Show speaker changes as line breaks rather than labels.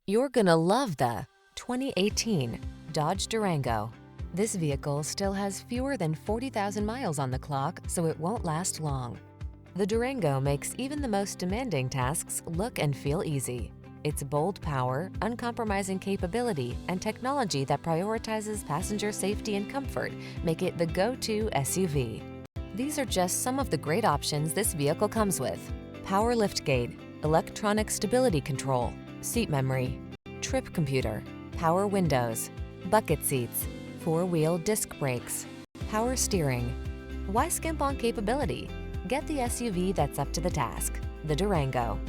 You're gonna love the 2018 Dodge Durango. This vehicle still has fewer than 40,000 miles on the clock, so it won't last long. The Durango makes even the most demanding tasks look and feel easy. Its bold power, uncompromising capability, and technology that prioritizes passenger safety and comfort make it the go-to SUV. These are just some of the great options this vehicle comes with: power liftgate, electronic stability control, seat memory, trip computer, power windows, bucket seats, four-wheel disc brakes, power steering. Why skimp on capability? Get the SUV that's up to the task, the Durango.